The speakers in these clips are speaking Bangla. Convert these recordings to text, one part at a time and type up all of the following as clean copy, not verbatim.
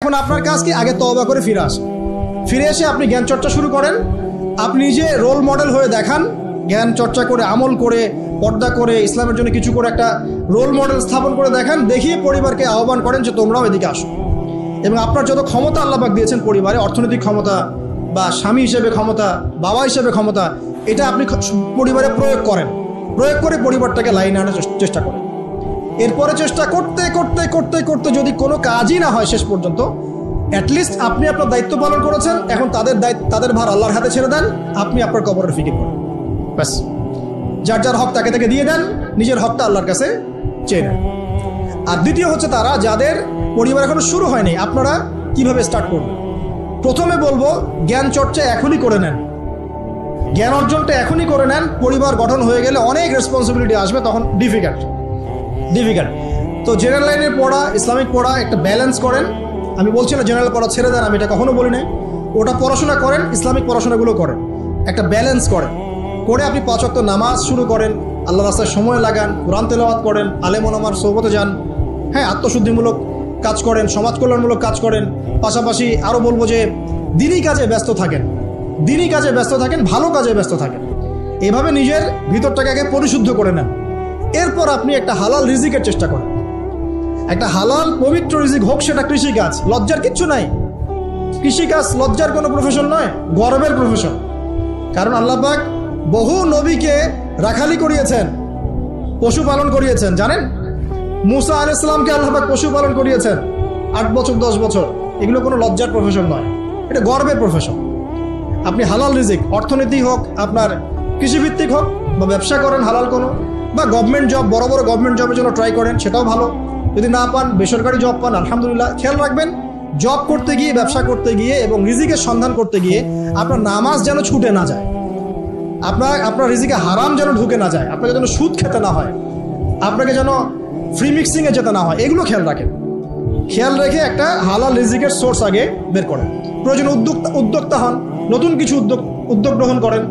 এখন আপনার কাজ কি, আগে তওবা করে ফিরে আসেন। ফিরে এসে আপনি জ্ঞান চর্চা শুরু করেন। আপনি নিজে রোল মডেল হয়ে দেখান, জ্ঞান চর্চা করে, আমল করে, পর্দা করে, ইসলামের জন্য কিছু করে একটা রোল মডেল স্থাপন করে দেখান। দেখিয়ে পরিবারকে আহ্বান করেন যে তোমরাও এদিকে আসো। এবং আপনার যত ক্ষমতা আল্লাহ পাক দিয়েছেন পরিবারে, অর্থনৈতিক ক্ষমতা বা স্বামী হিসেবে ক্ষমতা, বাবা হিসেবে ক্ষমতা, এটা আপনি পরিবারে প্রয়োগ করেন। প্রয়োগ করে পরিবারটাকে লাইনে আনার চেষ্টা করেন। এরপরে চেষ্টা করতে করতে করতে করতে যদি কোনো কাজই না হয় শেষ পর্যন্ত, অ্যাটলিস্ট আপনি আপনার দায়িত্ব পালন করেছেন। এখন তাদের ভার আল্লাহর হাতে ছেড়ে দেন, আপনি আপনার কবরের ফিকির করেন। ব্যাস, যার যার হক তাকে তাকে দিয়ে দেন, নিজের হকটা আল্লাহর কাছে চেয়ে নেন। আর দ্বিতীয় হচ্ছে তারা যাদের পরিবার এখনো শুরু হয়নি, আপনারা কিভাবে স্টার্ট করবেন। প্রথমে বলবো জ্ঞান চর্চা এখনই করে নেন, জ্ঞান অর্জনটা এখনই করে নেন। পরিবার গঠন হয়ে গেলে অনেক রেসপন্সিবিলিটি আসবে, তখন ডিফিকাল্ট। তো জেনারেল লাইনের পড়া, ইসলামিক পড়া একটা ব্যালেন্স করেন। আমি বলছি না জেনারেল পড়া ছেড়ে দেন, আমি এটা কখনো বলি নাই। ওটা পড়াশোনা করেন, ইসলামিক পড়াশোনাগুলো করেন, একটা ব্যালেন্স করেন। করে আপনি 5 ওয়াক্ত নামাজ শুরু করেন, আল্লাহ রাস্তায় সময় লাগান, কোরআন তেলাওয়াত করেন, আলেম ওলামার সোহবতে যান, হ্যাঁ, আত্মশুদ্ধিমূলক কাজ করেন, সমাজ কল্যাণমূলক কাজ করেন। পাশাপাশি আরও বলবো যে দিনই কাজে ব্যস্ত থাকেন, ভালো কাজে ব্যস্ত থাকেন। এভাবে নিজের ভিতরটাকে আগে পরিশুদ্ধ করে নেন। এরপর আপনি একটা হালাল রিজিকের চেষ্টা করেন। একটা হালাল পবিত্র রিজিক হোক, সেটা কৃষিকাজ। লজ্জার কিচ্ছু নাই, কৃষিকাজ লজ্জার কোনো প্রফেশন নয়, গর্বের প্রফেশন। কারণ আল্লাহ পাক বহু নবীকে রাখালি করিয়েছেন, পশুপালন করিয়েছেন। জানেন, মুসা আলাইহিস সালামকে আল্লাহ পাক পশুপালন করিয়েছেন 8 বছর 10 বছর। এগুলো কোনো লজ্জার প্রফেশন নয়, এটা গর্বের প্রফেশন। আপনি হালাল রিজিক, অর্থনীতি হোক, আপনার কৃষিভিত্তিক হোক, বা ব্যবসা করেন হালাল কোনো, বা গভর্নমেন্ট জব, বড় বড় গভর্নমেন্ট জবের জন্য ট্রাই করেন, সেটাও ভালো। যদি না পান, বেসরকারি জব পান, আলহামদুলিল্লাহ। খেয়াল রাখবেন, জব করতে গিয়ে, ব্যবসা করতে গিয়ে এবং রিজিকের সন্ধান করতে গিয়ে আপনার নামাজ যেন ছুটে না যায়, আপনার রিজিকে হারাম যেন ঢুকে না যায়, আপনাকে যেন সুদ খেতে না হয়, আপনাকে যেন ফ্রি মিক্সিংয়ে যেতে না হয়। এগুলো খেয়াল রাখেন। খেয়াল রেখে একটা হালাল রিজিকের সোর্স আগে বের করেন। প্রয়োজনে উদ্যোক্তা হন, নতুন কিছু উদ্যোগ গ্রহণ করেন,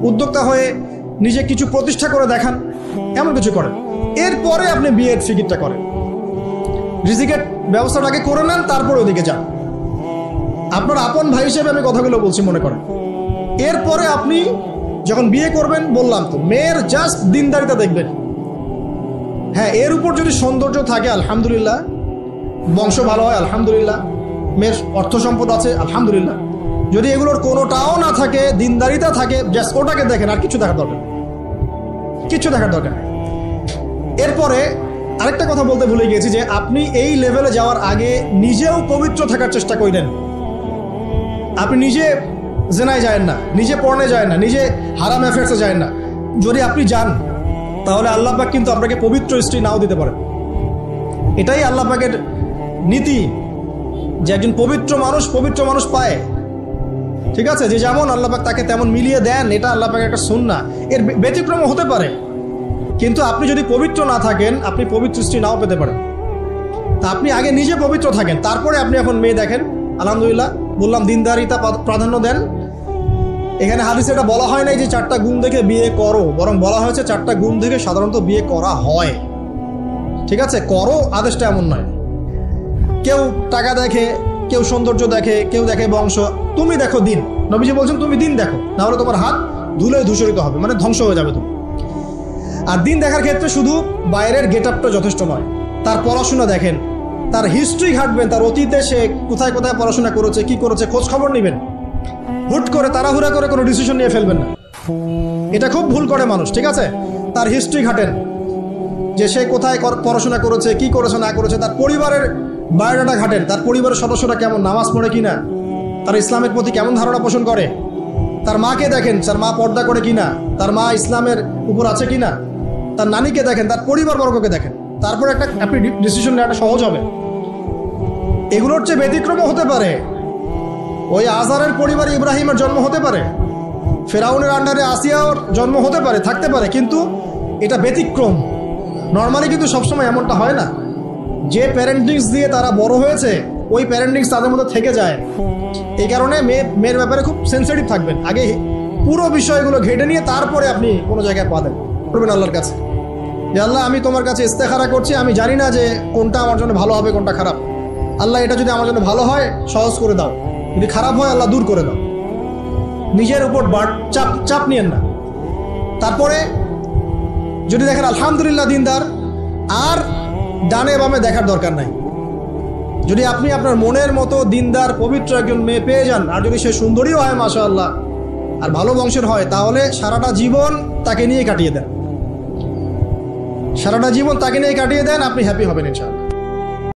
উদ্যোক্তা হয়ে নিজে কিছু প্রতিষ্ঠা করে দেখান, এমন কিছু করেন। এরপরে আপনি বিয়ের ফিকিরটা করেন, রিজিকের ব্যবস্থাটাকে করে নেন, তারপরে ওদিকে যান। আপনার আপন ভাই হিসেবে আমি কথাগুলো বলছি, মনে করেন। এরপরে আপনি যখন বিয়ে করবেন, বললাম তো, মেয়ের জাস্ট দিনদারিতা দেখবেন। হ্যাঁ, এর উপর যদি সৌন্দর্য থাকে আলহামদুলিল্লাহ, বংশ ভালো হয় আলহামদুলিল্লাহ, মেয়ের অর্থ সম্পদ আছে আলহামদুলিল্লাহ। যদি এগুলোর কোনোটাও না থাকে, দিনদারিতা থাকে, জাস্ট ওটাকে দেখেন, আর কিছু দেখার দরকার। এরপরে আরেকটা কথা বলতে ভুলে গিয়েছি, যে আপনি এই লেভেলে যাওয়ার আগে নিজেও পবিত্র থাকার চেষ্টা করেন। আপনি নিজে জেনায় যায় না, নিজে পর্নে যায় না, নিজে হারাম অ্যাফেয়ার্সে যায় না। যদি আপনি যান, তাহলে আল্লাহ পাক কিন্তু আপনাকে পবিত্র স্ত্রী নাও দিতে পারেন। এটাই আল্লাহ পাকের নীতি, যে একজন পবিত্র মানুষ পায়। ঠিক আছে, যে যেমন আল্লাহ পাক তাকে তেমন মিলিয়ে দেন, এটা আল্লাহ পাকের একটা সুন্নাহ। এর ব্যতিক্রম হতে পারে, কিন্তু আপনি যদি পবিত্র না থাকেন, আপনি পবিত্র স্ত্রী নাও পেতে পারেন। তা আপনি আগে নিজে পবিত্র থাকেন, তারপরে আপনি এখন মেয়ে দেখেন। আলহামদুলিল্লাহ, বললাম দিনদারিতা প্রাধান্য দেন। এখানে হাদিসে এটা বলা হয় নাই যে 4টা গুণ দেখে বিয়ে করো, বরং বলা হয়েছে 4টা গুণ দেখে সাধারণত বিয়ে করা হয়। ঠিক আছে, করো আদেশটা এমন নয়। কেউ টাকা দেখে, কেউ সৌন্দর্য দেখে, কেউ দেখে বংশ। তুমি দেখো দিন। নবীজি বলছেন তুমি দিন দেখো, নাহলে তোমার হাত ধুলোয় ধূসরিত হবে, মানে ধ্বংস হয়ে যাবে তুমি। আর দিন দেখার ক্ষেত্রে শুধু বাইরের গেট আপটা যথেষ্ট নয়, তার পড়াশোনা দেখেন, তার হিস্ট্রি ঘাটবেন, তার অতীতে সে কোথায় কোথায় পড়াশোনা করেছে, কি করেছে, খোঁজ খবর নেবেন। হুট করে তাড়াহুড়া করে কোনো ডিসিশন নিয়ে ফেলবেন না, এটা খুব ভুল করে মানুষ। ঠিক আছে, তার হিস্ট্রি ঘাটেন, যে সে কোথায় পড়াশোনা করেছে, কি করেছে না করেছে। তার পরিবারের বায়োডাটা ঘাটেন, তার পরিবারের সদস্যরা কেমন, নামাজ পড়ে কিনা, তার ইসলামের প্রতি কেমন ধারণা পোষণ করে। তার মাকে দেখেন, তার মা পর্দা করে কিনা, তার মা ইসলামের উপর আছে কিনা। তার নানিকে দেখেন, তার পরিবারবর্গকে দেখেন, তারপরে আপনি ডিসিশন নেওয়াটা সহজ হবে। এগুলোর চেয়ে ব্যতিক্রমও হতে পারে। ওই আজারের পরিবারে ইব্রাহিমের জন্ম হতে পারে, ফেরাউনের আন্ডারে আসিয়ার জন্ম হতে পারে, থাকতে পারে, কিন্তু এটা ব্যতিক্রম। নর্মালি কিন্তু সবসময় এমনটা হয় না। যে প্যারেন্টিংস দিয়ে তারা বড় হয়েছে, ওই প্যারেন্টিংস তাদের মধ্যে থেকে যায়। এই কারণে মেয়ের ব্যাপারে খুব সেন্সিটিভ থাকবেন। আগে পুরো বিষয়গুলো ঘেটে নিয়ে তারপরে আপনি কোনো জায়গায় পা দেন, করবেন আল্লাহর কাছে, যে আল্লাহ আমি তোমার কাছে ইস্তেখারা করছি, আমি জানি না যে কোনটা আমার জন্য ভালো হবে, কোনটা খারাপ। আল্লাহ এটা যদি আমার জন্য ভালো হয় সহজ করে দাও, যদি খারাপ হয় আল্লাহ দূর করে দাও। নিজের উপর চাপ নিয়েন না। তারপরে যদি দেখেন আলহামদুলিল্লাহ দিনদার, আর ডানে বামে দেখার দরকার নাই। যদি আপনি আপনার মনের মতো দিনদার পবিত্র একজন মেয়ে পেয়ে যান, আর যদি সে সুন্দরীও হয় মাশাআল্লাহ, আর ভালো বংশের হয়, তাহলে সারাটা জীবন তাকে নিয়ে কাটিয়ে দেন, সারাটা জীবন তাকে নিয়ে কাটিয়ে দেন, আপনি হ্যাপি হবেন ইনশাআল্লাহ।